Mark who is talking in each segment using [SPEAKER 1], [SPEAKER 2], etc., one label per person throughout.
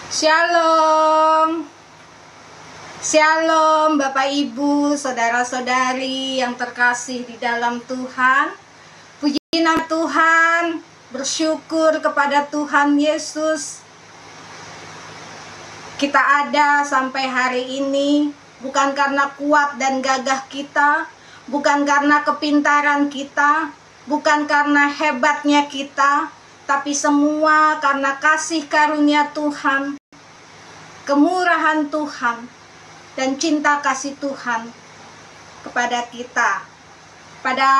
[SPEAKER 1] Shalom. Shalom Bapak Ibu, saudara-saudari yang terkasih di dalam Tuhan. Puji nama Tuhan, bersyukur kepada Tuhan Yesus. Kita ada sampai hari ini bukan karena kuat dan gagah kita, bukan karena kepintaran kita, bukan karena hebatnya kita, tapi semua karena kasih karunia Tuhan, kemurahan Tuhan, dan cinta kasih Tuhan kepada kita. Pada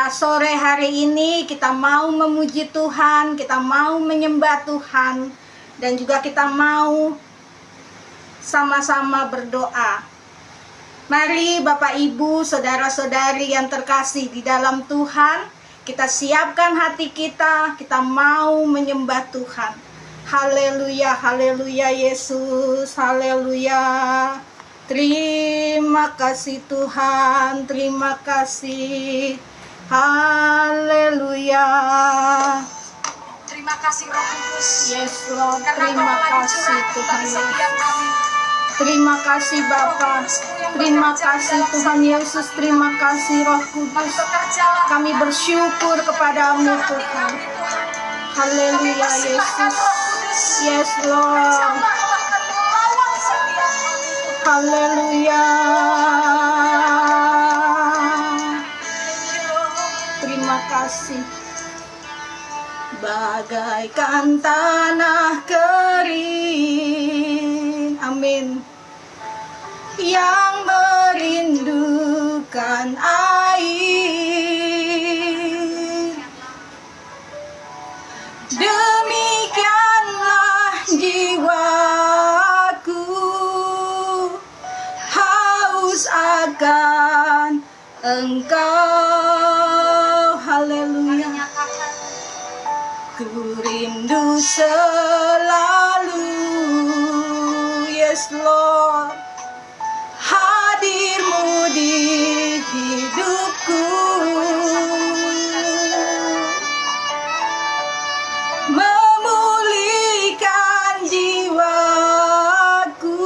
[SPEAKER 1] sore hari ini kita mau memuji Tuhan, kita mau menyembah Tuhan, dan juga kita mau sama-sama berdoa. Mari Bapak Ibu, saudara-saudari yang terkasih di dalam Tuhan, kita siapkan hati kita mau menyembah Tuhan. Haleluya, haleluya Yesus, haleluya. Terima kasih Tuhan, terima kasih. Haleluya.
[SPEAKER 2] Terima kasih Roh Kudus.
[SPEAKER 1] Yes Lord, terima kasih Tuhan Yesus. Terima kasih Bapa, terima kasih Tuhan Yesus, terima kasih Roh Kudus. Kami bersyukur kepadamu Tuhan. Haleluya Yesus. Yes Lord. Haleluya. Terima kasih. Bagaikan tanah kering, amin, yang merindukan air, demikianlah jiwaku haus akan Engkau. Haleluya. Ku rindu selalu, yes Lord, hadir-Mu di hidupku, memulihkan jiwaku,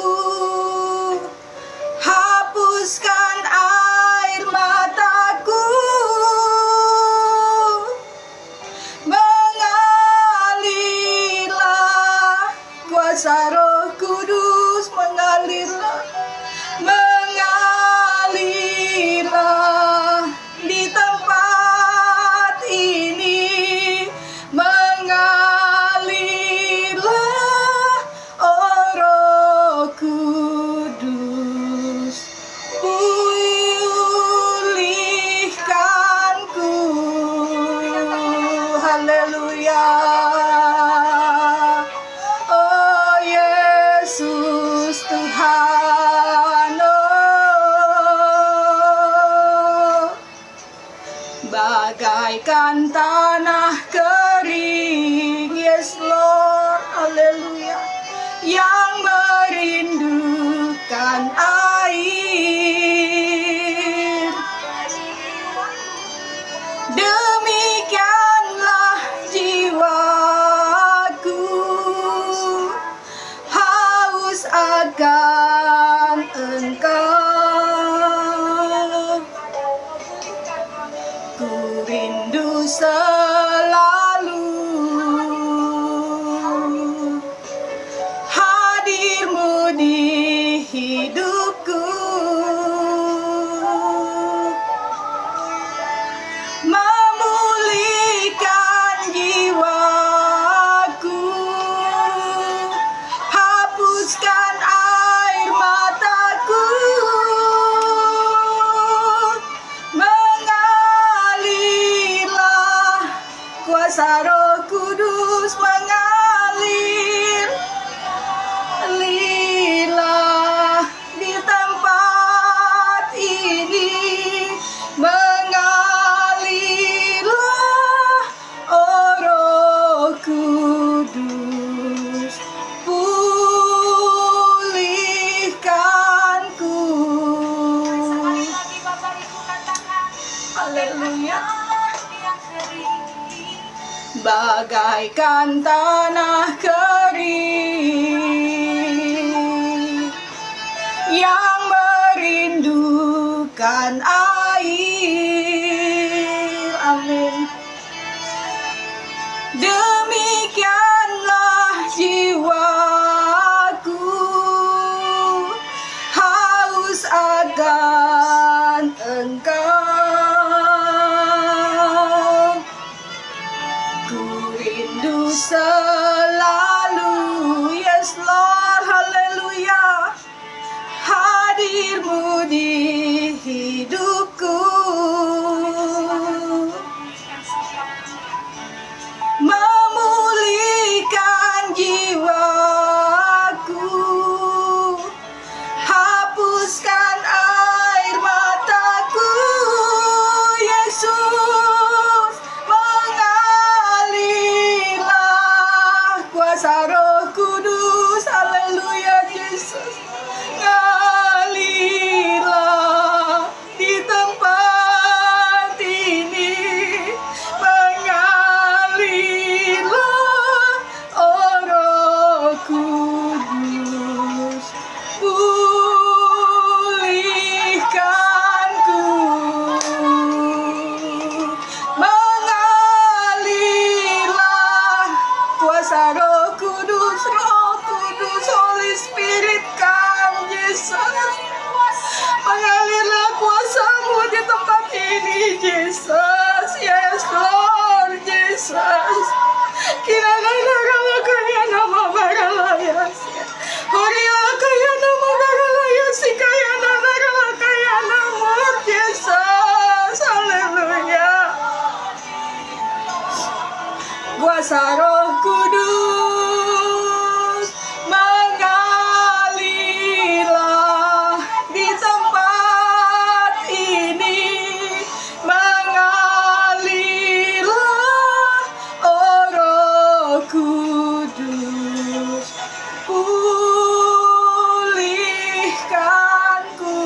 [SPEAKER 1] hapuskan air mataku, kuasa Roh Kudus mengalirlah, mengalirlah di tempat ini, mengalirlah, oh Roh Kudus, pulihkanku. Haleluya. Tuhan, oh, bagaikan tanah kering, yes Lord, haleluya, yang merindukan air, demikianlah jiwaku haus akan Engkau. Ku rindu selalu hadir-Mu di hidupku, memulihkan jiwaku, hapuskan air mataku, mengalirlah, kuasa Roh Kudus mengalir, lirlah di tempat ini, mengalirlah, oh Roh Kudus, pulihkanku. Haleluya. Bagaikan tanah kering, dan air. Amin. Demikianlah jiwaku haus akan Engkau. Ku rindu selalu, yes Lord, haleluya, hadir-Mu di hidupku. Memulihkan jiwaku, hapuskan air mataku, Yesus. Mengalirlah kuasa Roh Kudus, haleluya Yesus. Mengalirlah di tempat ini, mengalirlah oh Roh Kudus, pulihkanku. Mengalirlah kuasa Roh Kudus, Holy Spirit come, Yesus. Mengalirlah kuasa-Mu di tempat ini, Yesus. Yes, Lord, Jesus. Kinanagala kaya nama baralaya. Horiala kaya nama baralaya, si kaya nanagala kaya nama Yesus. Haleluya. Kuasa Roh Kudus mengalirlah di tempat ini, mengalirlah oh Roh Kudus, pulihkanku.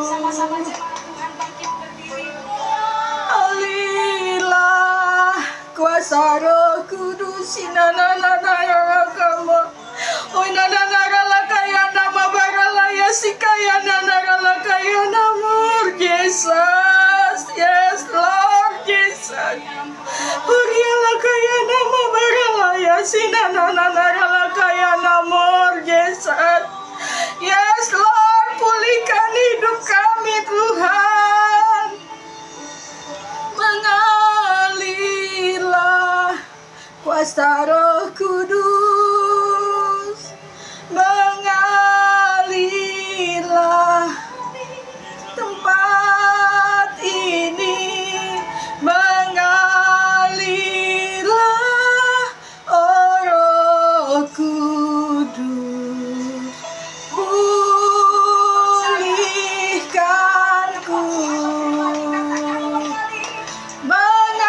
[SPEAKER 2] Sama-sama Tuhan bangkit berdiri.
[SPEAKER 1] Alirlah kuasa Roh Kudus, inanananarakamu. Oh nananaralakaya nama baralaya, sikaya nanaralakaya namur Jesus. Yes Lord Jesus. Urialakaya nama baralaya, sinananaralakaya namur Jesus. Yes Lord, pulihkan hidup kami Tuhan. Mengalirlah kuasa Roh Kudus, mengalirlah tempat ini, mengalirlah oh Roh Kudus, pulihkanku. Mengalirlah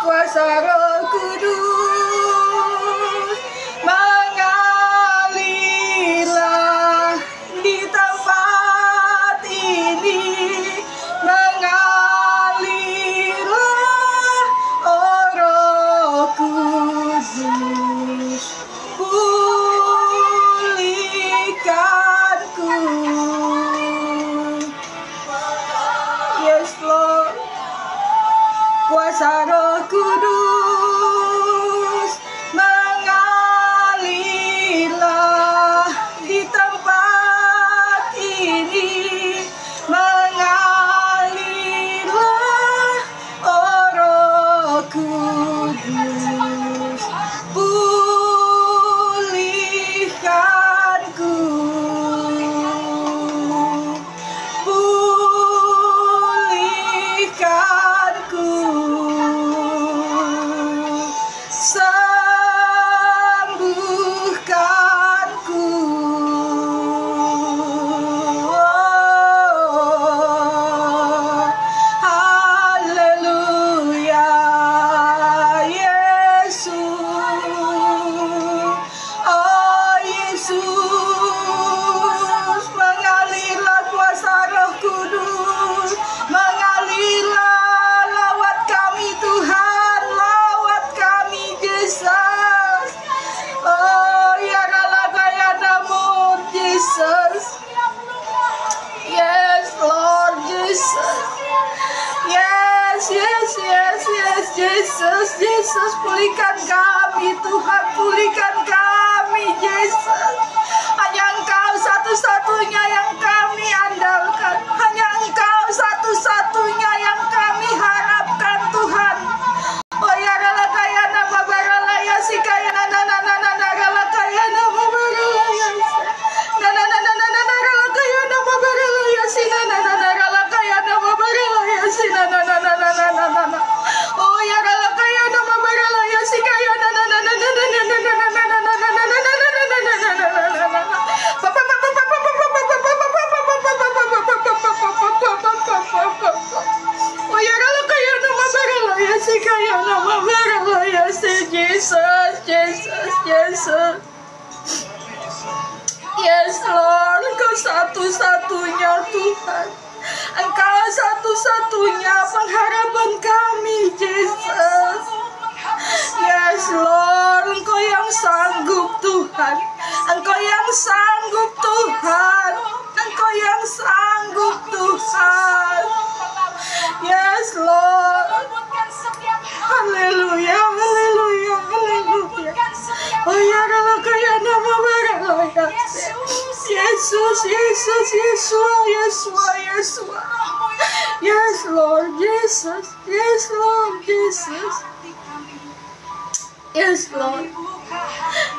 [SPEAKER 1] kuasa Roh Kudus, mengalirlah di tempat ini, mengalirlah oh Roh Kudus, pulihkanku. Yes Lord, kuasa Roh Kudus mengalirlah di tempat ini, mengalirlah oh Roh Kudus, pulihkanku, pulihkanku. Sembuhkanku. Oh, haleluya. Yes Yesus, Yesus, pulihkan kami Tuhan, pulihkan kami Yesus. Hanya Engkau satu-satunya yang kami andalkan, hanya Engkau satu-satunya yang kami harapkan Tuhan. Oh ya rala kaya nama barala ya si kaya nana nana nana rala kaya nama barala ya nana nana nana rala kaya nama barala ya si nana nana rala kaya nama barala ya si nana nana nana nana. Oh ya rala kaya nama barala ya si kaya nana nana nana nana nana nana nana nana nana. Oh ya rala kaya nama barala ya si kaya nama barala ya si Jesus, Jesus, Jesus. Yes Lord, Engkau satu-satunya Tuhan. Engkau satu-satunya pengharapan kami Jesus. Yes Lord, Engkau yang sanggup Tuhan. Engkau yang sanggup Tuhan. Engkau yang sanggup Tuhan. Yes Lord. Haleluya, haleluya, haleluya. Oh ya rala kaya nama barala. Yesus, Yesus, Yesua, Yesua, Yesua. Yes Lord Jesus, yes Lord Jesus. Yes Lord,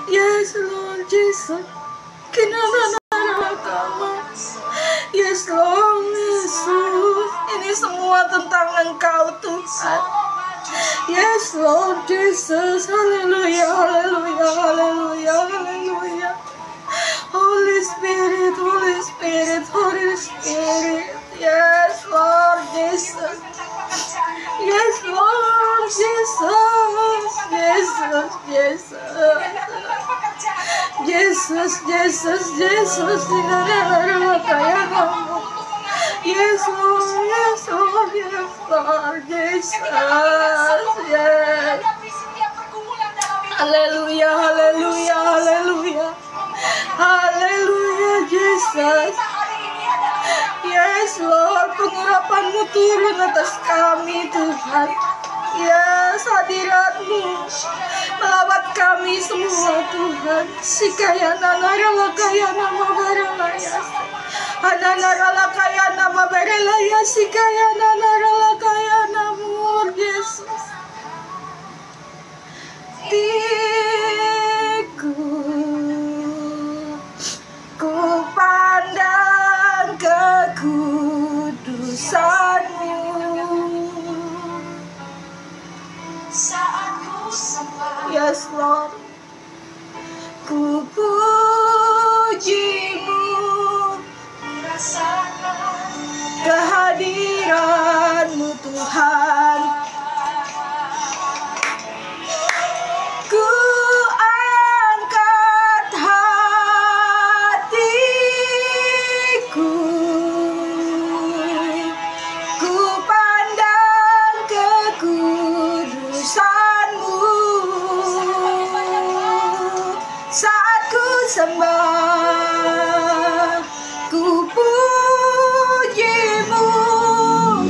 [SPEAKER 1] yes Lord Jesus. Yes Lord Yesus. Ini semua tentang Engkau Tuhan. Yes Lord Jesus. Haleluya, haleluya, haleluya, haleluya. Holy Spirit, Holy Spirit, Holy Spirit. Yes Lord Jesus. Yes Lord Jesus. Jesus, Jesus. Jesus, Jesus, Jesus. Yes Lord, yes Lord, yes Lord, Jesus. Yes. Haleluya, haleluya, haleluya. Haleluya Jesus. Yes Lord, pengurapan-Mu turun atas kami Tuhan. Yes, hadirat-Mu melawat kami semua Tuhan. Sikaya nana rala kaya nama barala ya. Anana rala kaya nama barala ya. Sikaya nana rala kaya nama Yesus. Ku pandang kekudusan-Mu. Yes Lord. Ku puji-Mu, kehadiran-Mu Tuhan. Ku angkat hatiku, ku pandang kekudusan-Mu. Saat ku sembah, ku puji-Mu,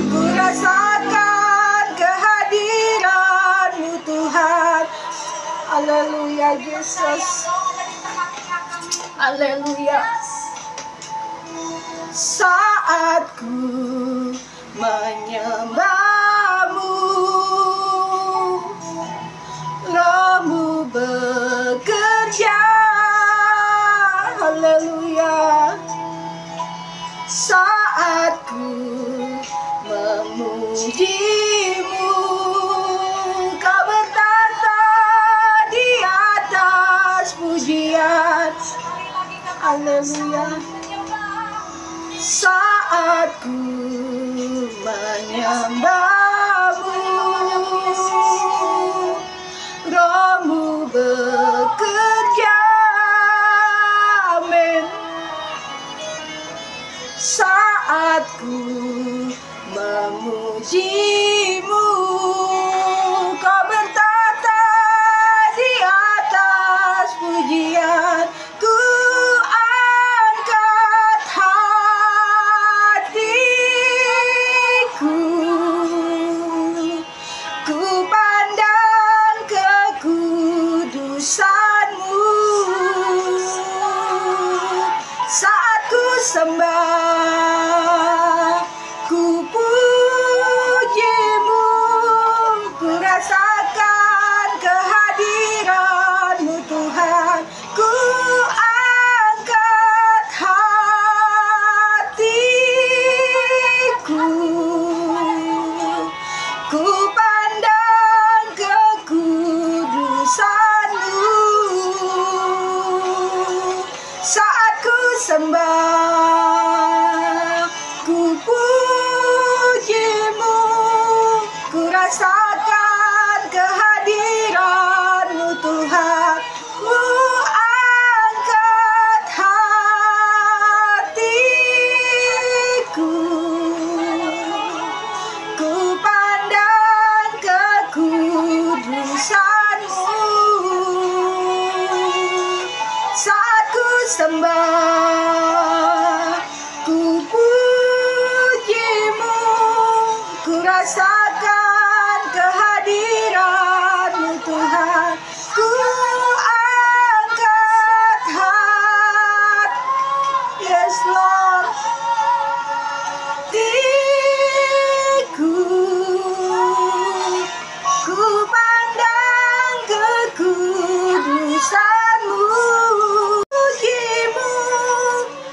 [SPEAKER 1] ku rasakan kehadiran-Mu Tuhan. Haleluya Yesus. Haleluya. Saat ku menyembah-Mu, Roh-Mu bekerja. Haleluya. Saat ku memuji-Mu, Kau bertata di atas pujian. Haleluya. Saat ku menyembah-Mu, Roh-Mu bekerja. Amin. Saat ku memuji-Mu, Kau bertata di atas pujian. Ku angkat hatiku, rasakan kehadiran-Mu Tuhan. Ku angkat hatiku, ku pandang kekudusan-Mu. Saat ku sembah, ku puji-Mu, ku rasakan kehadiran-Mu Tuhan. Ku angkat hatiku, ku pandang kekudusan-Mu. Saat ku sembah, ku puji-Mu, ku rasakan kehadiran-Mu Tuhan. Ku angkat hati, yes Lord, hatiku, ku pandang kekudusan-Mu. Puji-Mu,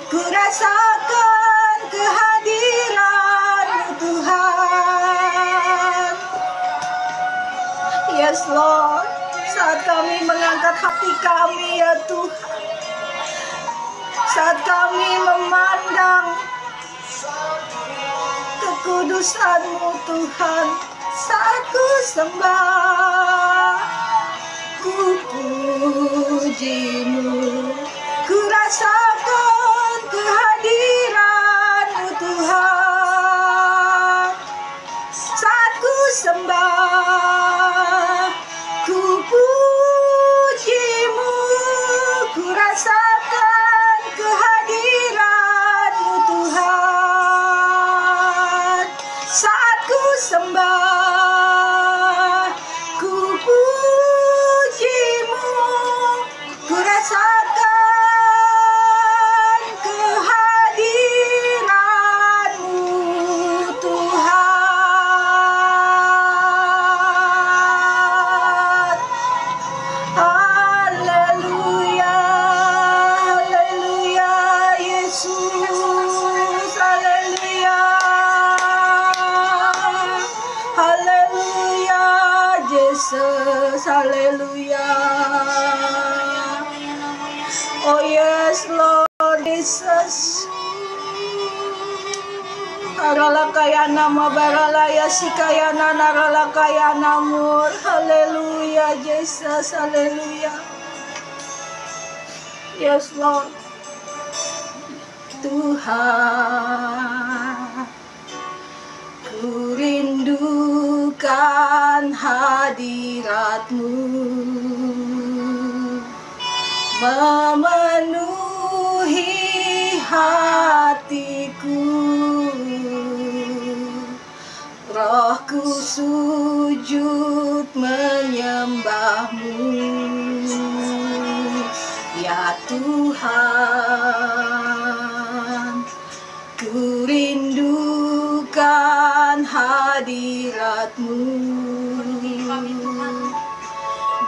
[SPEAKER 1] ku rasakan kehadiran-Mu Tuhan. Yes Lord, saat kami mengangkat hati kami ya Tuhan, saat kami memandang kekudusan-Mu Tuhan, saat ku sembah, ku puji-Mu, ku rasakan kehadiran-Mu Tuhan. Saat ku sembah, ku puji-Mu, ku rasakan kehadiran-Mu Tuhan. Saat ku sembah, ku puji-Mu, ku rasakan kehadiran-Mu Tuhan. Haleluya, haleluya Yesus, haleluya, haleluya Yesus, haleluya. Oh yes Lord Jesus. Aralakayana mabaralaya sikayana naralakayana mur. Haleluya Jesus, haleluya. Yes Lord. Tuhan, ku rindukan hadirat-Mu, memenuhi hatiku. Rohku sujud menyembah-Mu, ya Tuhan. Ku rindukan hadirat-Mu,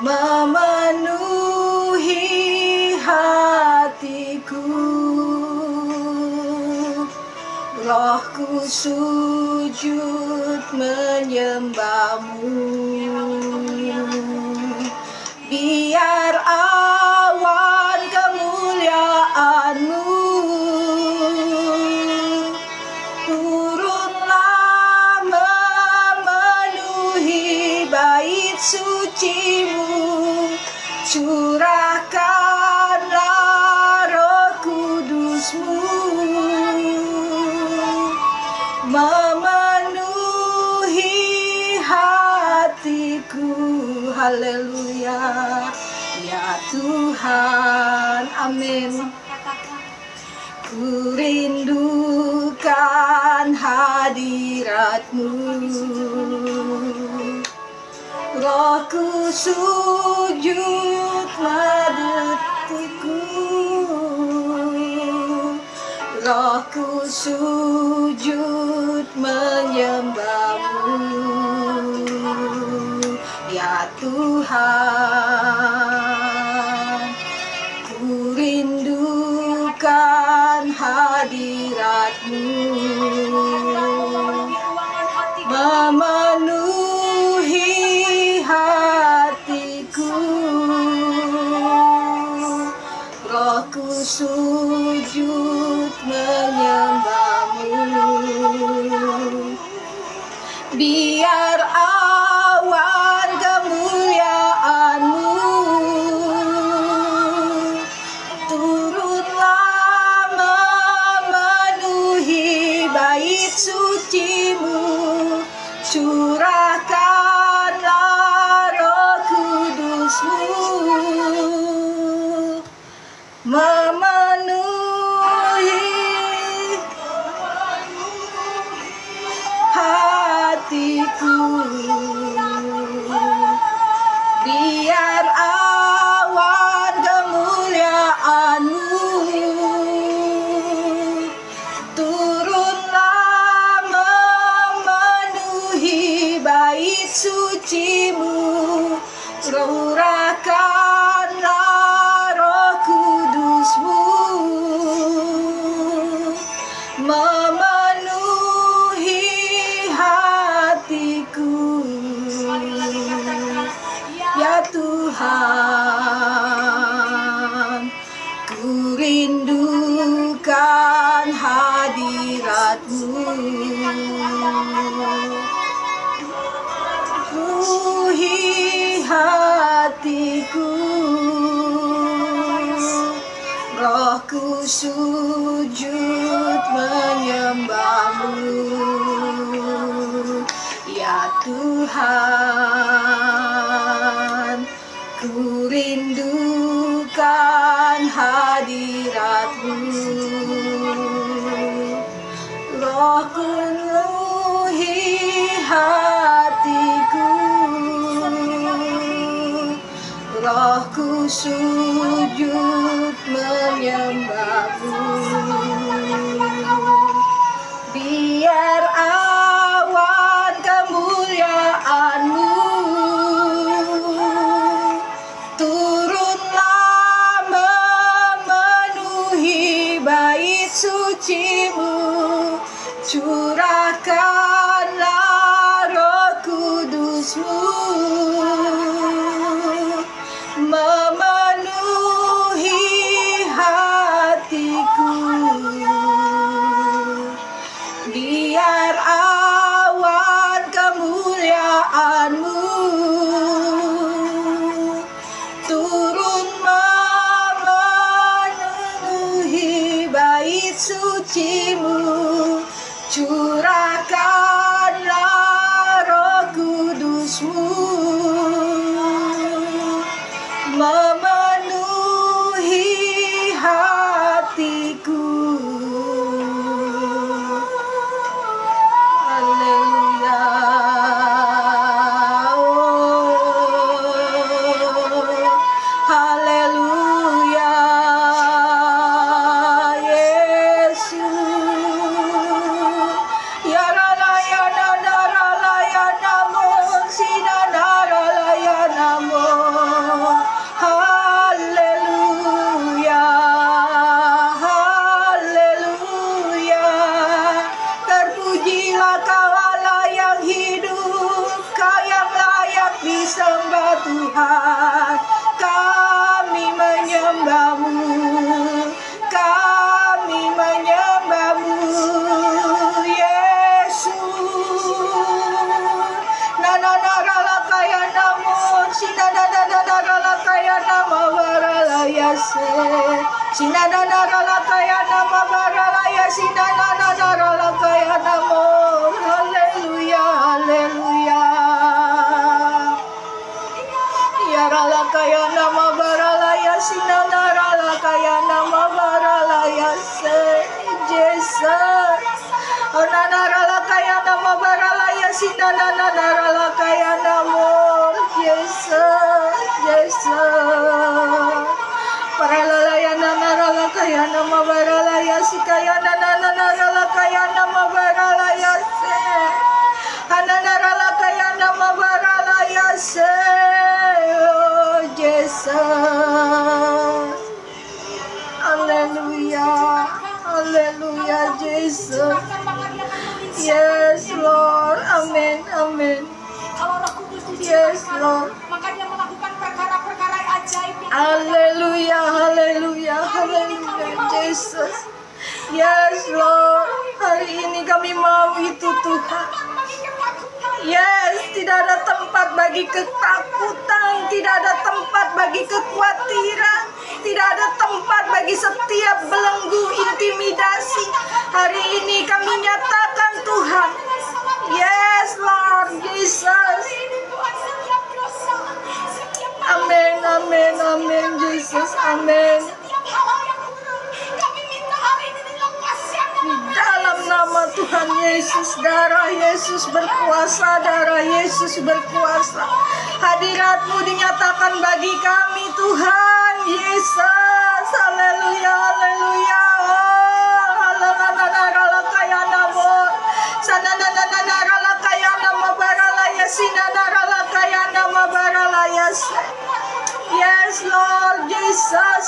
[SPEAKER 1] memenuhi hatiku. Rohku sujud menyembah-Mu. Biar awan kemuliaan-Mu turunlah memenuhi bait suci-Mu. Curahkanlah Roh Kudus-Mu, memenuhi hatiku. Haleluya ya Tuhan, amin. Ku rindukan hadirat-Mu, Rohku sujud mendetikku. Rohku sujud menyembah-Mu. Ya Tuhan, ku rindukan hadirat-Mu, memenuhi hatiku. Rohku sujud menyembah-Mu. Biar awan kemuliaan-Mu turunlah memenuhi bait suci-Mu. Curahkanlah Roh Kudus-Mu memenuhi hatiku. Biar awan kemuliaan-Mu turunlah memenuhi bait suci-Mu. Curahkanlah Roh Kudus-Mu memenuhi hatiku. Ya Tuhan, ku rindukan hadirat-Mu. Penuhi hatiku. Rohku sujud menyembah-Mu. Ya Tuhan, ku rindukan hadirat-Mu. Rohku penuhi hatiku. Rohku sujud menyembah-Mu. Biar awan kemuliaan-Mu turunlah memenuhi bait suci-Mu. Curahkanlah Roh Kudus-Mu memenuhi hatiku. Biar awan kemuliaan-Mu turun memenuhi bait suci-Mu. Curahkanlah Roh Kudus-Mu memenuhi hatiku. Haleluya. Haleluya. Yesus. Ya ralaya ralaya namo sinana ralaya namo. Haleluya, haleluya. Terpujilah Kau Allah yang hidup, Kau yang layak disembah Tuhan. Kami menyembah-Mu, kami menyembah-Mu, Yesus. Nananarala kaya namo, sinananarala kaya nama baralaya se, sinananarala kaya nama baralaya, sinananarala kaya namo. Haleluya, haleluya. Ya rala kaya nama baralaya, sinanarala kaya nama baralaya se, Jesus. Onanarala kaya nama baralaya, sinananarala kaya namo. Jesus, Jesus. Paralaya nanarala kaya nama baralaya, sikaya nananarala kaya nama baralaya se, ananarala kaya nama baralaya se. Lord.
[SPEAKER 2] Maka dia melakukan perkara-perkara ajaib.
[SPEAKER 1] Haleluya, haleluya, haleluya, Jesus. Yes, Lord. Hari ini kami mau itu Tuhan. Yes, tidak ada tempat bagi ketakutan, tidak ada tempat bagi kekhawatiran, tidak ada tempat bagi setiap belenggu intimidasi. Hari ini kami nyatakan Tuhan. Yes, Lord Jesus. Amin, amin, amin, Jesus, amin. Dalam nama Tuhan Yesus, darah Yesus berkuasa, darah Yesus berkuasa. Hadirat-Mu dinyatakan bagi kami Tuhan Yesus. Haleluya, haleluya. Yes, Lord Jesus.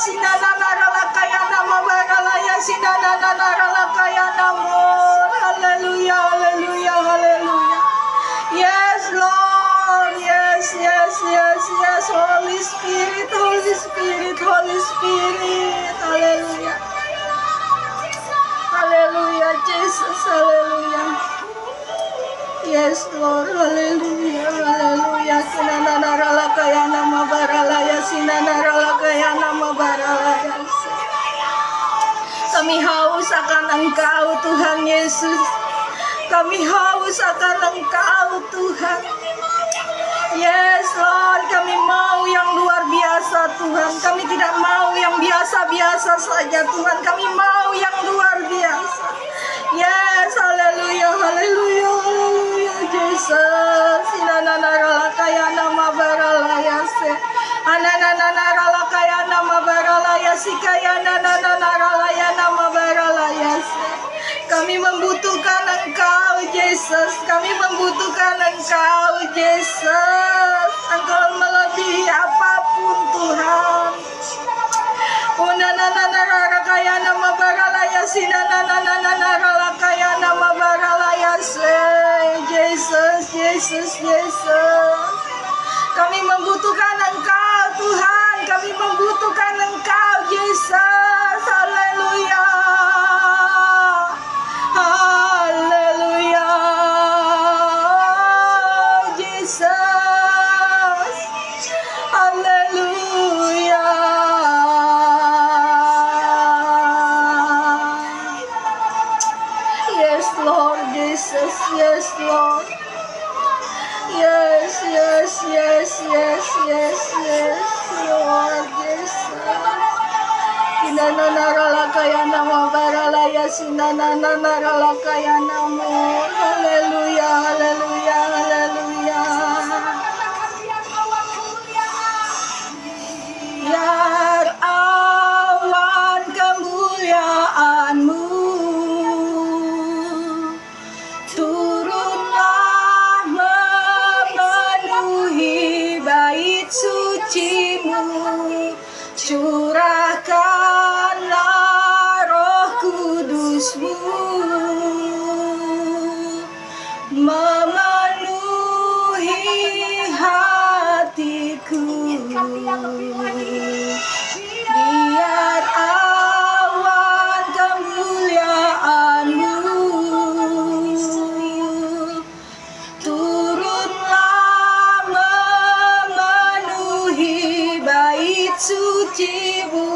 [SPEAKER 1] Haleluya, haleluya, haleluya. Yes, Lord. Yes, yes, yes, yes. Holy Spirit, Holy Spirit, Holy Spirit. Haleluya. Haleluya, Jesus. Haleluya. Yes, Lord. Haleluya, haleluya. Sinanaralakayana mabaralaya, sinanaralakayana mabaralaya. Kami haus akan Engkau, Tuhan Yesus. Kami haus akan Engkau, Tuhan. Yes, Lord, kami mau yang luar biasa, Tuhan. Kami tidak mau yang biasa-biasa saja, Tuhan. Kami mau yang luar biasa. Yes, haleluya, haleluya, haleluya, Jesus. Inananaralakayana mabaralaya-se. Anananaralakayana mabaralaya-si kayana nananaralayana mabaralaya-se. Kami membutuhkan Engkau, Jesus. Kami membutuhkan Engkau, Jesus. Engkau melebihi apapun, Tuhan. Unananaralakayana mabaralaya-si nanananaralakayana mabaralaya-se. Jesus, Jesus, Jesus. Kami membutuhkan Engkau, Tuhan. Kami membutuhkan Engkau, Jesus. Haleluya. Haleluya. Jesus. Haleluya. Yes, Lord Jesus. Yes, Lord. Yes, yes, yes, yes, yes, yes, Lord Jesus. Inananaralakayana mabaralaya, sinananaralakayana mo. Haleluya, haleluya, haleluya. Biar awan kemuliaan-Mu turunlah memenuhi bait suci-Mu, curahkanlah Roh Kudus-Mu memenuhi hatiku. Biar awan kemuliaan-Mu turunlah memenuhi bait suci-Mu,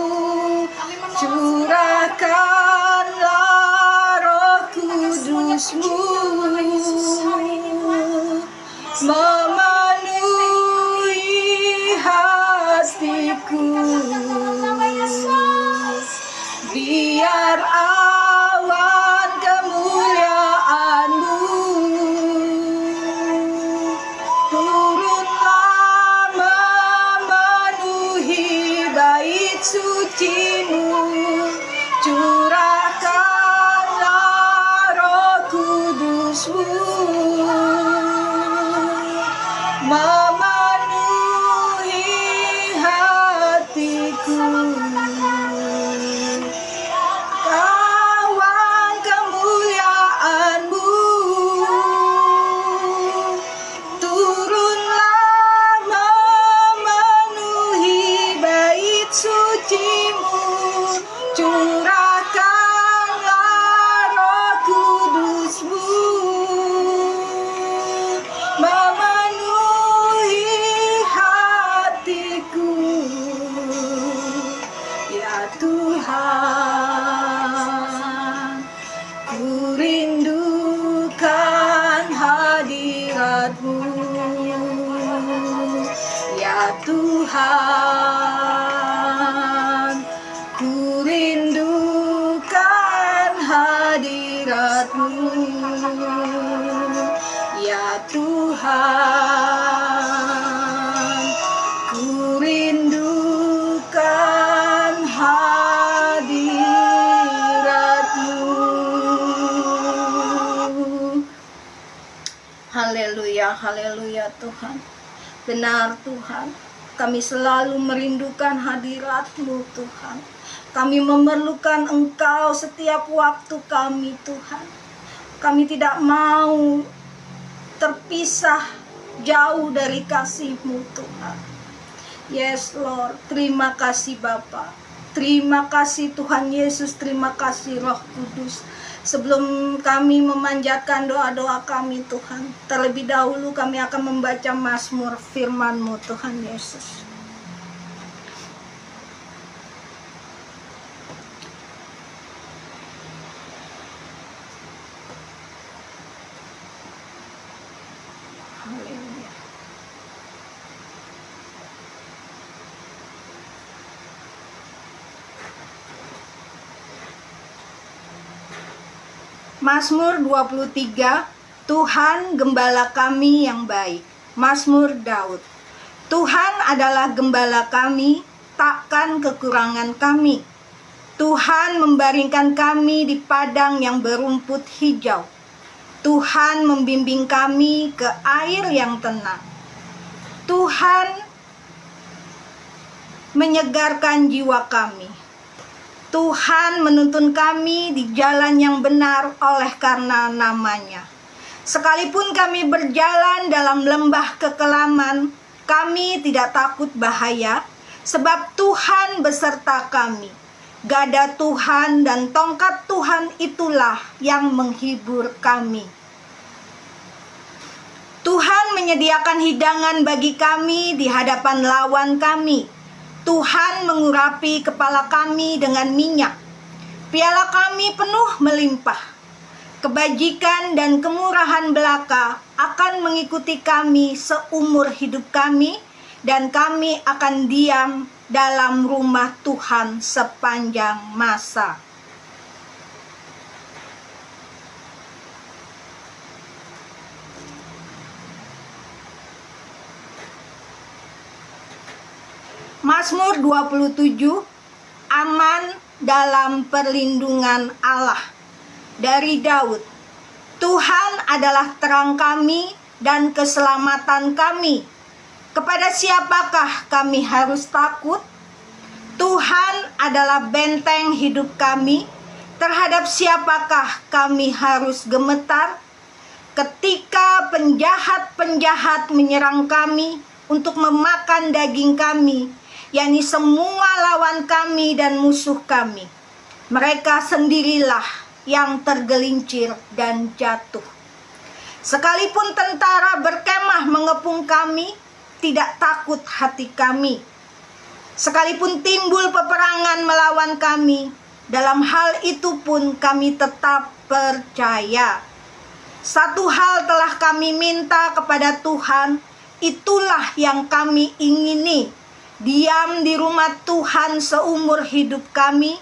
[SPEAKER 1] curahkanlah Roh Kudus-Mu memenuhi hatiku. Biar awan kemuliaan-Mu turunlah memenuhi bait suci-Mu, curahkanlah Roh Kudus-Mu memenuhi hatiku. Ya Tuhan, ku rindukan hadirat-Mu. Ya Tuhan, ku rindukan hadirat-Mu. Haleluya, haleluya Tuhan. Benar Tuhan, kami selalu merindukan hadirat-Mu Tuhan. Kami memerlukan Engkau setiap waktu kami Tuhan. Kami tidak mau terpisah jauh dari kasih-Mu Tuhan. Yes Lord, terima kasih Bapa. Terima kasih Tuhan Yesus, terima kasih Roh Kudus. Sebelum kami memanjatkan doa-doa kami Tuhan, terlebih dahulu kami akan membaca Mazmur firman-Mu Tuhan Yesus. Haleluya. Mazmur 23, Tuhan gembala kami yang baik. Mazmur Daud. Tuhan adalah gembala kami, takkan kekurangan kami. Tuhan membaringkan kami di padang yang berumput hijau. Tuhan membimbing kami ke air yang tenang. Tuhan menyegarkan jiwa kami. Tuhan menuntun kami di jalan yang benar oleh karena nama-Nya. Sekalipun kami berjalan dalam lembah kekelaman, kami tidak takut bahaya, sebab Tuhan beserta kami. Gada Tuhan dan tongkat Tuhan itulah yang menghibur kami. Tuhan menyediakan hidangan bagi kami di hadapan lawan kami. Tuhan mengurapi kepala kami dengan minyak. Piala kami penuh melimpah. Kebajikan dan kemurahan belaka akan mengikuti kami seumur hidup kami, dan kami akan diam dalam rumah Tuhan sepanjang masa. Mazmur 27, aman dalam perlindungan Allah. Dari Daud. Tuhan adalah terang kami dan keselamatan kami. Kepada siapakah kami harus takut? Tuhan adalah benteng hidup kami. Terhadap siapakah kami harus gemetar? Ketika penjahat-penjahat menyerang kami untuk memakan daging kami, yakni semua lawan kami dan musuh kami, mereka sendirilah yang tergelincir dan jatuh. Sekalipun tentara berkemah mengepung kami, tidak takut hati kami. Sekalipun timbul peperangan melawan kami, dalam hal itu pun kami tetap percaya. Satu hal telah kami minta kepada Tuhan, itulah yang kami ingini: diam di rumah Tuhan seumur hidup kami,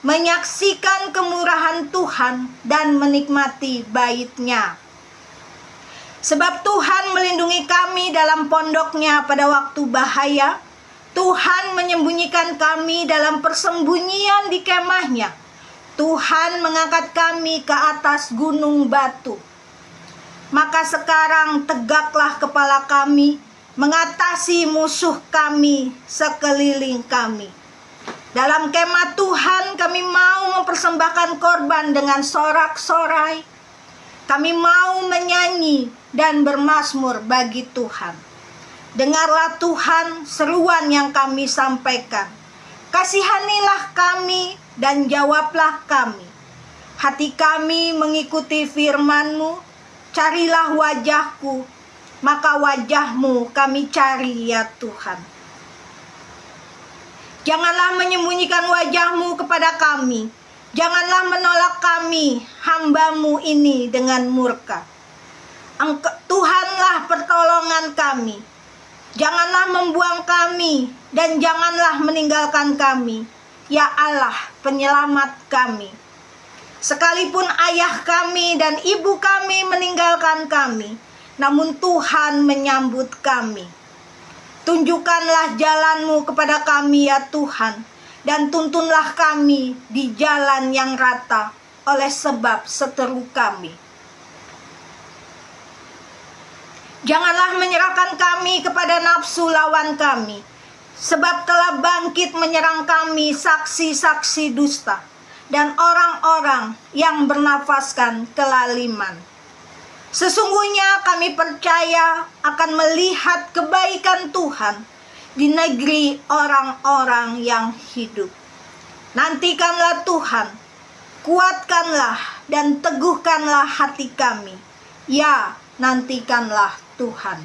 [SPEAKER 1] menyaksikan kemurahan Tuhan dan menikmati bait-Nya. Sebab Tuhan melindungi kami dalam pondok-Nya pada waktu bahaya. Tuhan menyembunyikan kami dalam persembunyian di kemah-Nya. Tuhan mengangkat kami ke atas gunung batu. Maka sekarang tegaklah kepala kami, mengatasi musuh kami sekeliling kami. Dalam kemah Tuhan kami mau mempersembahkan korban dengan sorak-sorai. Kami mau menyanyi dan bermazmur bagi Tuhan. Dengarlah Tuhan seruan yang kami sampaikan. Kasihanilah kami dan jawablah kami. Hati kami mengikuti firman-Mu. Carilah wajah-Ku, maka wajah-Mu kami cari ya Tuhan. Janganlah menyembunyikan wajah-Mu kepada kami. Janganlah menolak kami, hamba-Mu ini dengan murka. Tuhanlah pertolongan kami. Janganlah membuang kami dan janganlah meninggalkan kami, ya Allah penyelamat kami. Sekalipun ayah kami dan ibu kami meninggalkan kami, namun Tuhan menyambut kami. Tunjukkanlah jalan-Mu kepada kami ya Tuhan, dan tuntunlah kami di jalan yang rata oleh sebab seteru kami. Janganlah menyerahkan kami kepada nafsu lawan kami, sebab telah bangkit menyerang kami saksi-saksi dusta dan orang-orang yang bernafaskan kelaliman. Sesungguhnya kami percaya akan melihat kebaikan Tuhan di negeri orang-orang yang hidup. Nantikanlah Tuhan, kuatkanlah dan teguhkanlah hati kami. Ya, nantikanlah Tuhan.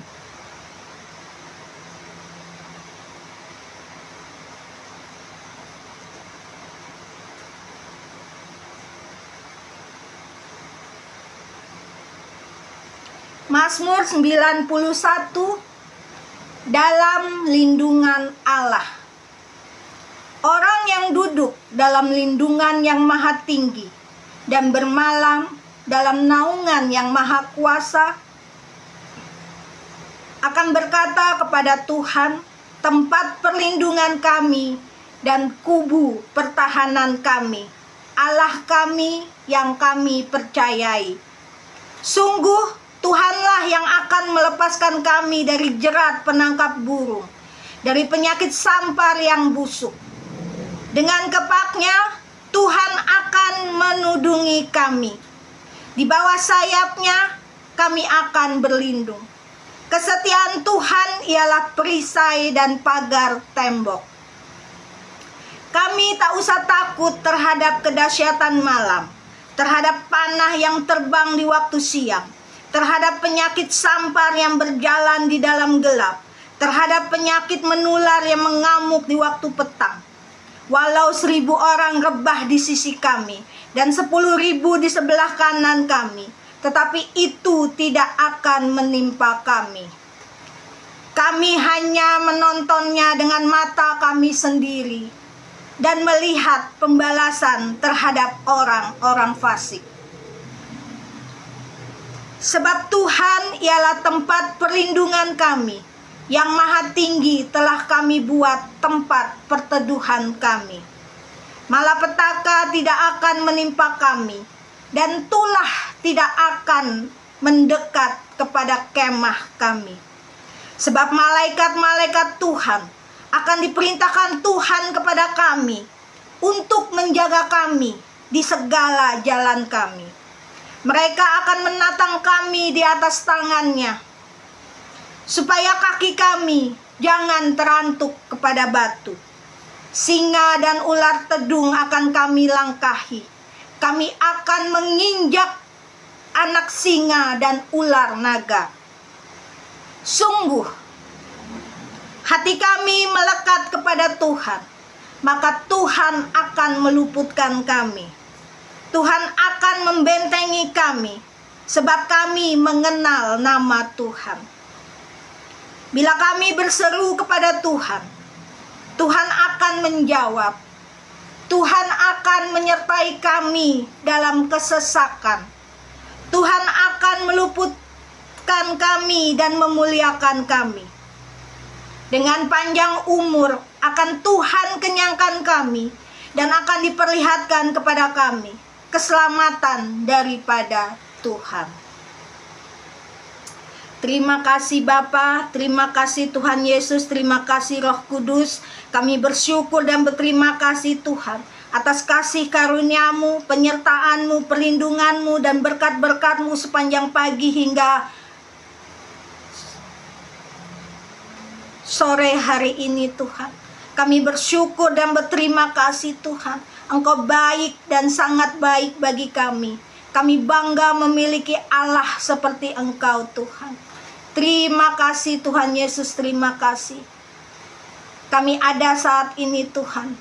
[SPEAKER 1] Mazmur 91, dalam lindungan Allah. Orang yang duduk dalam lindungan yang maha tinggi dan bermalam dalam naungan yang maha kuasa akan berkata kepada Tuhan, tempat perlindungan kami dan kubu pertahanan kami, Allah kami yang kami percayai. Sungguh Tuhanlah yang akan melepaskan kami dari jerat penangkap burung, dari penyakit sampar yang busuk. Dengan kepaknya Tuhan akan menudungi kami. Di bawah sayapnya kami akan berlindung. Kesetiaan Tuhan ialah perisai dan pagar tembok. Kami tak usah takut terhadap kedahsyatan malam, terhadap panah yang terbang di waktu siang, terhadap penyakit sampar yang berjalan di dalam gelap, terhadap penyakit menular yang mengamuk di waktu petang. Walau 1.000 orang rebah di sisi kami dan 10.000 di sebelah kanan kami, tetapi itu tidak akan menimpa kami. Kami hanya menontonnya dengan mata kami sendiri dan melihat pembalasan terhadap orang-orang fasik. Sebab Tuhan ialah tempat perlindungan kami, yang maha tinggi telah kami buat tempat perteduhan kami. Malapetaka tidak akan menimpa kami, dan tulah tidak akan mendekat kepada kemah kami. Sebab malaikat-malaikat Tuhan akan diperintahkan Tuhan kepada kami untuk menjaga kami di segala jalan kami. Mereka akan menatang kami di atas tangannya, supaya kaki kami jangan terantuk kepada batu. Singa dan ular tedung akan kami langkahi. Kami akan menginjak anak singa dan ular naga. Sungguh, hati kami melekat kepada Tuhan, maka Tuhan akan meluputkan kami. Tuhan akan membentengi kami, sebab kami mengenal nama Tuhan. Bila kami berseru kepada Tuhan, Tuhan akan menjawab. Tuhan akan menyertai kami dalam kesesakan. Tuhan akan meluputkan kami dan memuliakan kami. Dengan panjang umur akan Tuhan kenyangkan kami dan akan diperlihatkan kepada kami keselamatan daripada Tuhan. Terima kasih Bapa, terima kasih Tuhan Yesus, terima kasih Roh Kudus. Kami bersyukur dan berterima kasih Tuhan atas kasih karunia-Mu, penyertaan-Mu, perlindungan-Mu, dan berkat-berkat-Mu sepanjang pagi hingga sore hari ini Tuhan. Kami bersyukur dan berterima kasih Tuhan. Engkau baik dan sangat baik bagi kami. Kami bangga memiliki Allah seperti Engkau Tuhan. Terima kasih Tuhan Yesus, terima kasih. Kami ada saat ini Tuhan,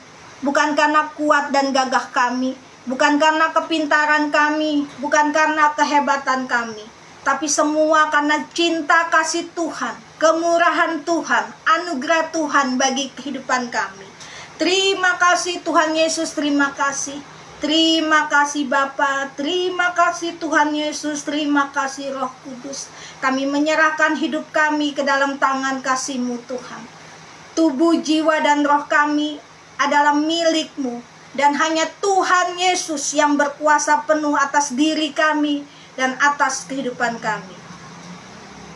[SPEAKER 1] bukan karena kuat dan gagah kami, bukan karena kepintaran kami, bukan karena kehebatan kami, tapi semua karena cinta kasih Tuhan kemurahan Tuhan, anugerah Tuhan bagi kehidupan kami. Terima kasih Tuhan Yesus, terima kasih. Terima kasih Bapa, terima kasih Tuhan Yesus, terima kasih Roh Kudus. Kami menyerahkan hidup kami ke dalam tangan kasih-Mu Tuhan. Tubuh, jiwa, dan roh kami adalah milik-Mu. Dan hanya Tuhan Yesus yang berkuasa penuh atas diri kami dan atas kehidupan kami.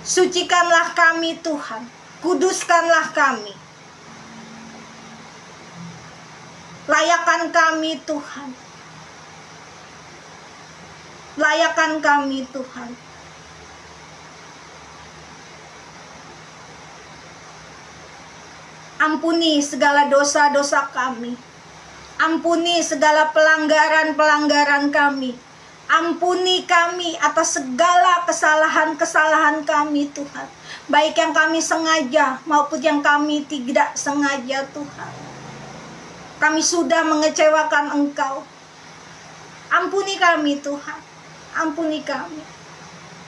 [SPEAKER 1] Sucikanlah kami Tuhan, kuduskanlah kami. Layakan kami Tuhan. Layakan kami Tuhan. Ampuni segala dosa-dosa kami. Ampuni segala pelanggaran-pelanggaran kami. Ampuni kami atas segala kesalahan-kesalahan kami Tuhan. Baik yang kami sengaja maupun yang kami tidak sengaja Tuhan. Kami sudah mengecewakan Engkau. Ampuni kami Tuhan. Ampuni kami.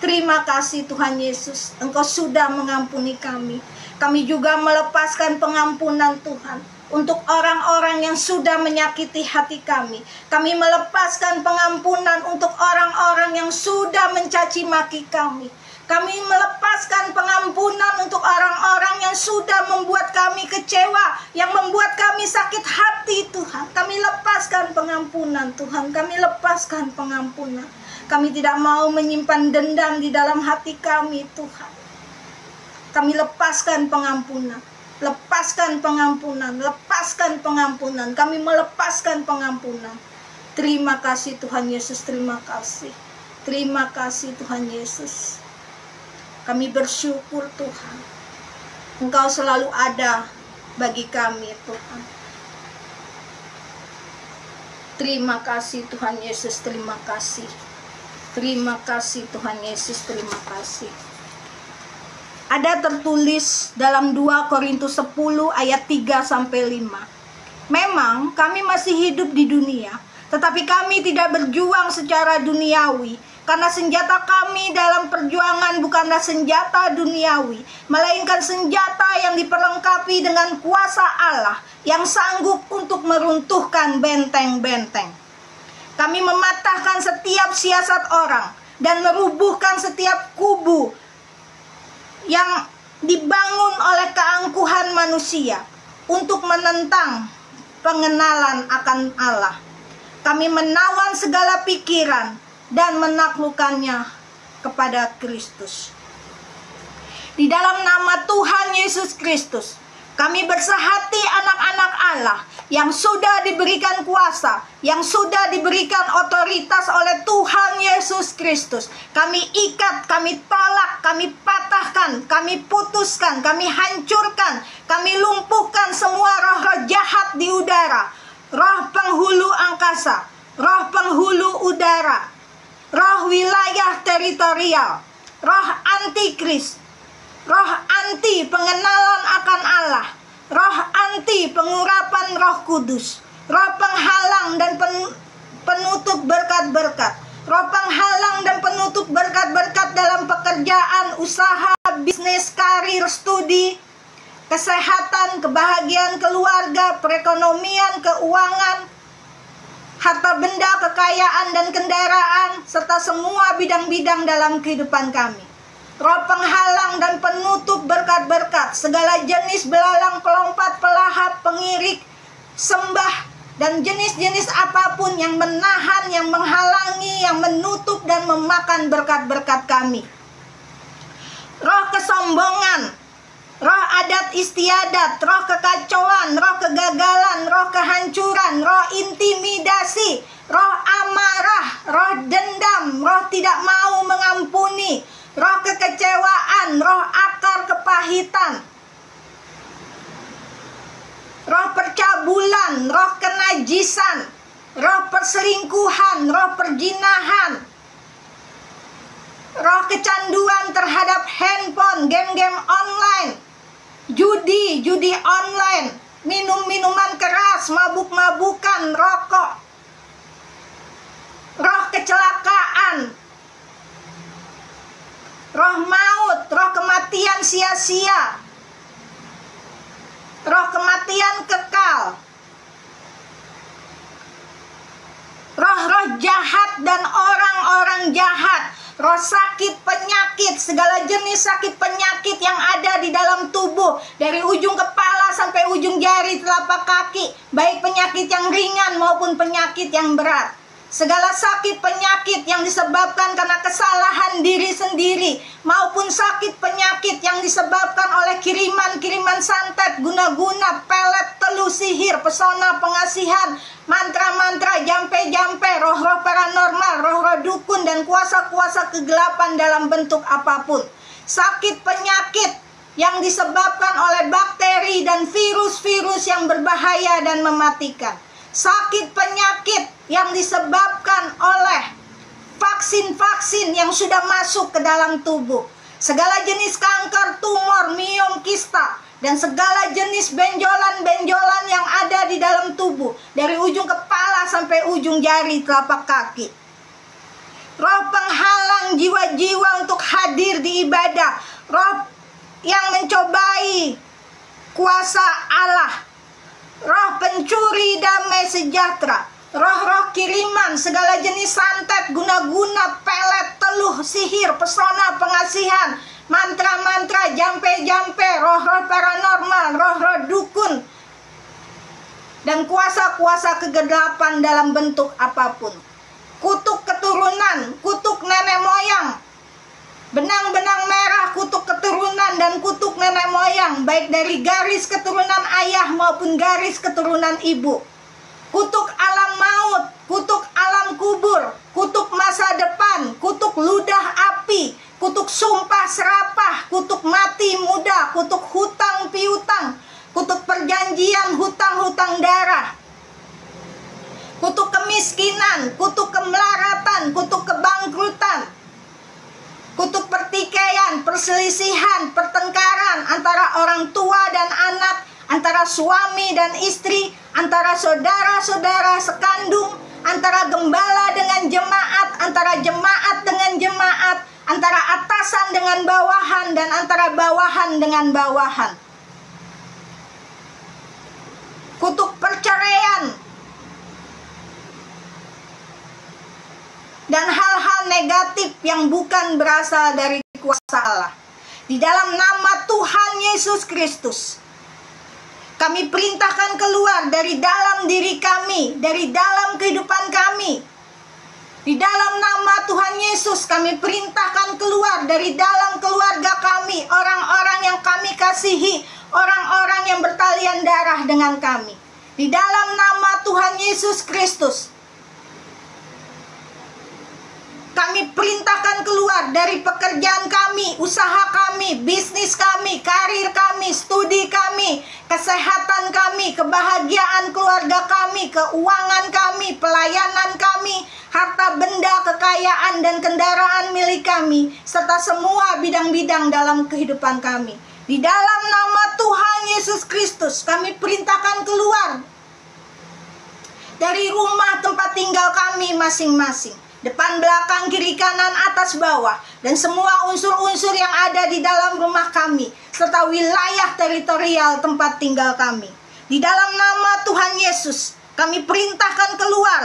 [SPEAKER 1] Terima kasih Tuhan Yesus. Engkau sudah mengampuni kami. Kami juga melepaskan pengampunan Tuhan untuk orang-orang yang sudah menyakiti hati kami. Kami melepaskan pengampunan untuk orang-orang yang sudah mencaci maki kami. Kami melepaskan pengampunan untuk orang-orang yang sudah membuat kami kecewa, yang membuat kami sakit hati Tuhan. Kami lepaskan pengampunan Tuhan, kami lepaskan pengampunan. Kami tidak mau menyimpan dendam di dalam hati kami Tuhan. Kami lepaskan pengampunan, lepaskan pengampunan, lepaskan pengampunan. Kami melepaskan pengampunan. Terima kasih Tuhan Yesus, terima kasih. Terima kasih Tuhan Yesus. Kami bersyukur Tuhan, Engkau selalu ada bagi kami Tuhan. Terima kasih Tuhan Yesus, terima kasih. Terima kasih Tuhan Yesus, terima kasih. Ada tertulis dalam 2 Korintus 10 ayat 3-5. Memang kami masih hidup di dunia, tetapi kami tidak berjuang secara duniawi. Karena senjata kami dalam perjuangan bukanlah senjata duniawi, melainkan senjata yang diperlengkapi dengan kuasa Allah yang sanggup untuk meruntuhkan benteng-benteng. Kami mematahkan setiap siasat orang dan merubuhkan setiap kubu yang dibangun oleh keangkuhan manusia untuk menentang pengenalan akan Allah. Kami menawan segala pikiran dan menaklukkannya kepada Kristus. Di dalam nama Tuhan Yesus Kristus, kami bersahati anak-anak Allah yang sudah diberikan kuasa, yang sudah diberikan otoritas oleh Tuhan Yesus Kristus. Kami ikat, kami tolak, kami patahkan, kami putuskan, kami hancurkan, kami lumpuhkan semua roh-roh jahat di udara, roh penghulu angkasa, roh penghulu udara, roh wilayah teritorial, roh antikris, roh anti pengenalan akan Allah, roh anti pengurapan Roh Kudus, roh penghalang dan penutup berkat-berkat, roh penghalang dan penutup berkat-berkat dalam pekerjaan, usaha, bisnis, karir, studi, kesehatan, kebahagiaan keluarga, perekonomian, keuangan, harta benda, kekayaan, dan kendaraan, serta semua bidang-bidang dalam kehidupan kami. Roh penghalang dan penutup berkat-berkat, segala jenis belalang, pelompat, pelahap, pengirik, sembah, dan jenis-jenis apapun yang menahan, yang menghalangi, yang menutup, dan memakan berkat-berkat kami. Roh kesombongan, roh adat istiadat, roh kekacauan, roh kegagalan, roh kehancuran, roh intimidasi, roh amarah, roh dendam, roh tidak mau mengampuni, roh kekecewaan, roh akar kepahitan, roh percabulan, roh kenajisan, roh perselingkuhan, roh perjinahan, roh kecanduan terhadap handphone, game-game online, judi online, minum-minuman keras, mabuk-mabukan, rokok, roh kecelakaan, roh maut, roh kematian sia-sia, roh kematian kekal, roh-roh jahat dan orang-orang jahat, roh sakit, penyakit, segala jenis sakit penyakit yang ada di dalam tubuh, dari ujung kepala sampai ujung jari telapak kaki, baik penyakit yang ringan maupun penyakit yang berat. Segala sakit penyakit yang disebabkan karena kesalahan diri sendiri, maupun sakit penyakit yang disebabkan oleh kiriman-kiriman santet, guna-guna, pelet, teluh, sihir, pesona, pengasihan, mantra-mantra, jampe-jampe, roh-roh paranormal, roh-roh dukun, dan kuasa-kuasa kegelapan dalam bentuk apapun. Sakit penyakit yang disebabkan oleh bakteri dan virus-virus yang berbahaya dan mematikan. Sakit penyakit yang disebabkan oleh vaksin-vaksin yang sudah masuk ke dalam tubuh. Segala jenis kanker, tumor, miom, kista, dan segala jenis benjolan-benjolan yang ada di dalam tubuh, dari ujung kepala sampai ujung jari telapak kaki. Roh penghalang jiwa-jiwa untuk hadir di ibadah, roh yang mencobai kuasa Allah, roh pencuri damai sejahtera, roh-roh kiriman, segala jenis santet, guna-guna, pelet, teluh, sihir, pesona, pengasihan, mantra-mantra, jampe-jampe, roh-roh paranormal, roh-roh dukun, dan kuasa-kuasa kegelapan dalam bentuk apapun. Kutuk keturunan, kutuk nenek moyang, benang-benang merah, kutuk keturunan dan kutuk nenek moyang, baik dari garis keturunan ayah maupun garis keturunan ibu. Kutuk alam maut, kutuk alam kubur, kutuk masa depan, kutuk ludah api, kutuk sumpah serapah, kutuk mati muda, kutuk hutang piutang, kutuk perjanjian hutang-hutang darah, kutuk kemiskinan, kutuk kemelaratan, kutuk kebangkrutan, kutuk pertikaian, perselisihan, pertengkaran antara orang tua dan anak, antara suami dan istri, antara saudara-saudara sekandung, antara gembala dengan jemaat, antara jemaat dengan jemaat, antara atasan dengan bawahan, dan antara bawahan dengan bawahan. Kutuk perceraian dan hal-hal negatif yang bukan berasal dari kuasa Allah. Di dalam nama Tuhan Yesus Kristus, kami perintahkan keluar dari dalam diri kami, dari dalam kehidupan kami. Di dalam nama Tuhan Yesus, kami perintahkan keluar dari dalam keluarga kami, orang-orang yang kami kasihi, orang-orang yang bertalian darah dengan kami. Di dalam nama Tuhan Yesus Kristus, kami perintahkan keluar dari pekerjaan kami, usaha kami, bisnis kami, karir kami, studi kami, kesehatan kami, kebahagiaan keluarga kami, keuangan kami, pelayanan kami, harta benda, kekayaan, dan kendaraan milik kami, serta semua bidang-bidang dalam kehidupan kami. Di dalam nama Tuhan Yesus Kristus, kami perintahkan keluar dari rumah tempat tinggal kami masing-masing, depan, belakang, kiri, kanan, atas, bawah, dan semua unsur-unsur yang ada di dalam rumah kami, serta wilayah teritorial tempat tinggal kami. Di dalam nama Tuhan Yesus, kami perintahkan keluar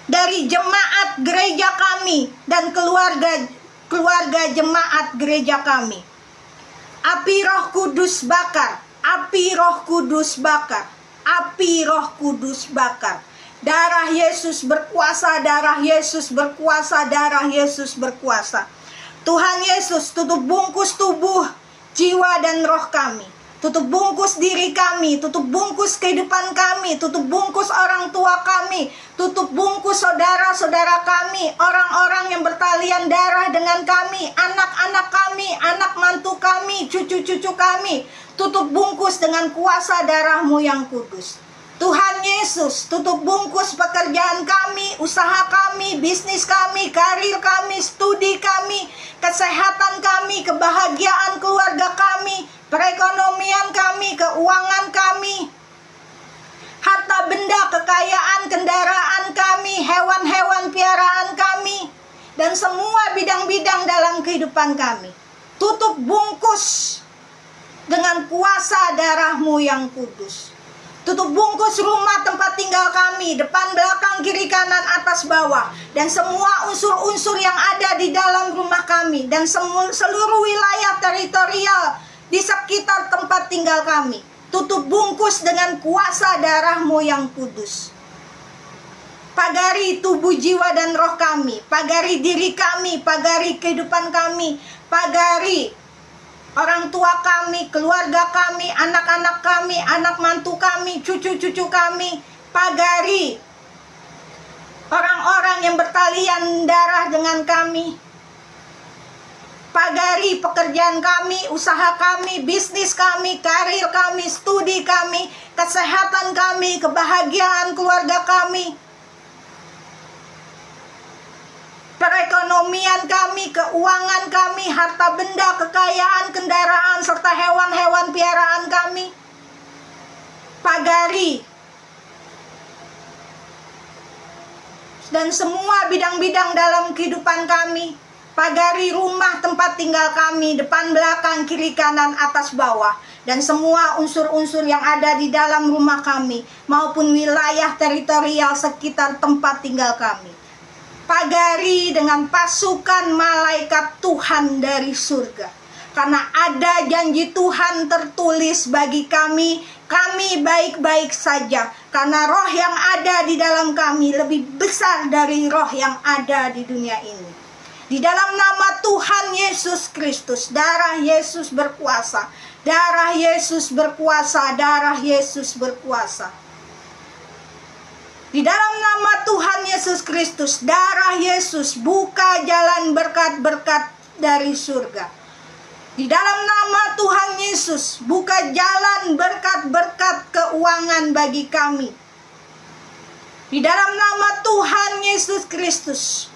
[SPEAKER 1] dari jemaat gereja kami dan keluarga jemaat gereja kami. Api Roh Kudus bakar, api Roh Kudus bakar, api Roh Kudus bakar. Darah Yesus berkuasa, darah Yesus berkuasa, darah Yesus berkuasa. Tuhan Yesus, tutup bungkus tubuh, jiwa, dan roh kami. Tutup bungkus diri kami, tutup bungkus kehidupan kami, tutup bungkus orang tua kami, tutup bungkus saudara-saudara kami, orang-orang yang bertalian darah dengan kami, anak-anak kami, anak mantu kami, cucu-cucu kami. Tutup bungkus dengan kuasa darah-Mu yang kudus. Tuhan Yesus, tutup bungkus pekerjaan kami, usaha kami, bisnis kami, karir kami, studi kami, kesehatan kami, kebahagiaan keluarga kami, perekonomian kami, keuangan kami, harta benda, kekayaan, kendaraan kami, hewan-hewan piaraan kami, dan semua bidang-bidang dalam kehidupan kami. Tutup bungkus dengan kuasa darah-Mu yang kudus. Tutup bungkus rumah tempat tinggal kami, depan, belakang, kiri, kanan, atas, bawah, dan semua unsur-unsur yang ada di dalam rumah kami, dan seluruh wilayah teritorial di sekitar tempat tinggal kami. Tutup bungkus dengan kuasa darah-Mu yang kudus. Pagari tubuh, jiwa, dan roh kami, pagari diri kami, pagari kehidupan kami, pagari orang tua kami, keluarga kami, anak-anak kami, anak mantu kami, cucu-cucu kami, pagari orang-orang yang bertalian darah dengan kami, pagari pekerjaan kami, usaha kami, bisnis kami, karir kami, studi kami, kesehatan kami, kebahagiaan keluarga kami, perekonomian kami, keuangan kami, harta benda, kekayaan, kendaraan, serta hewan-hewan piaraan kami. Pagari dan semua bidang-bidang dalam kehidupan kami. Pagari rumah tempat tinggal kami, depan, belakang, kiri, kanan, atas, bawah, dan semua unsur-unsur yang ada di dalam rumah kami maupun wilayah teritorial sekitar tempat tinggal kami. Pagari dengan pasukan malaikat Tuhan dari surga. Karena ada janji Tuhan tertulis bagi kami baik-baik saja. Karena roh yang ada di dalam kami lebih besar dari roh yang ada di dunia ini. Di dalam nama Tuhan Yesus Kristus, darah Yesus berkuasa. Darah Yesus berkuasa, darah Yesus berkuasa. Di dalam nama Tuhan Yesus Kristus, darah Yesus buka jalan berkat-berkat dari surga. Di dalam nama Tuhan Yesus, buka jalan berkat-berkat keuangan bagi kami. Di dalam nama Tuhan Yesus Kristus,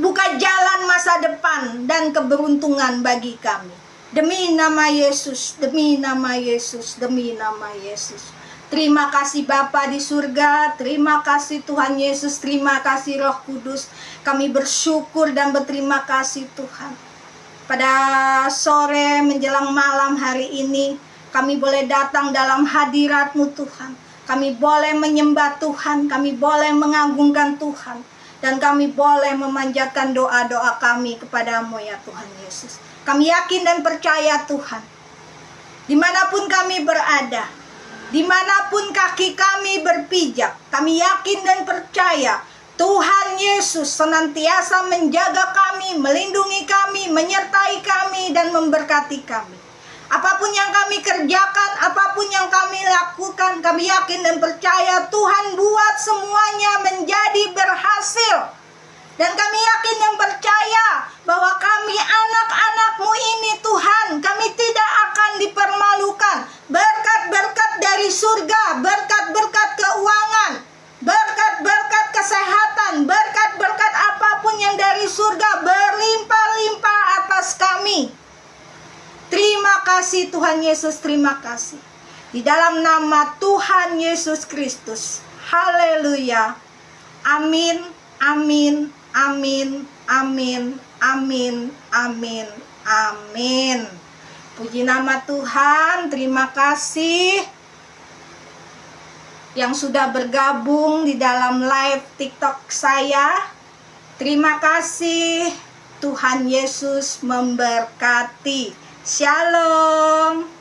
[SPEAKER 1] buka jalan masa depan dan keberuntungan bagi kami. Demi nama Yesus, demi nama Yesus, demi nama Yesus. Terima kasih Bapa di surga, terima kasih Tuhan Yesus, terima kasih Roh Kudus. Kami bersyukur dan berterima kasih Tuhan. Pada sore menjelang malam hari ini, kami boleh datang dalam hadirat-Mu Tuhan. Kami boleh menyembah Tuhan, kami boleh mengagungkan Tuhan. Dan kami boleh memanjatkan doa-doa kami kepada-Mu ya Tuhan Yesus. Kami yakin dan percaya Tuhan, dimanapun kami berada, dimanapun kaki kami berpijak, kami yakin dan percaya Tuhan Yesus senantiasa menjaga kami, melindungi kami, menyertai kami, dan memberkati kami. Apapun yang kami kerjakan, apapun yang kami lakukan, kami yakin dan percaya Tuhan buat semuanya menjadi berhasil. Dan kami yakin dan percaya bahwa kami anak-anak-Mu ini Tuhan, kami tidak akan dipermalukan. Berkat-berkat dari surga, berkat-berkat keuangan, berkat-berkat kesehatan, berkat-berkat apapun yang dari surga berlimpah-limpah atas kami. Terima kasih Tuhan Yesus, terima kasih. Di dalam nama Tuhan Yesus Kristus. Haleluya. Amin, amin, amin, amin, amin, amin, amin. Puji nama Tuhan, terima kasih yang sudah bergabung di dalam live TikTok saya. Terima kasih, Tuhan Yesus memberkati. Shalom.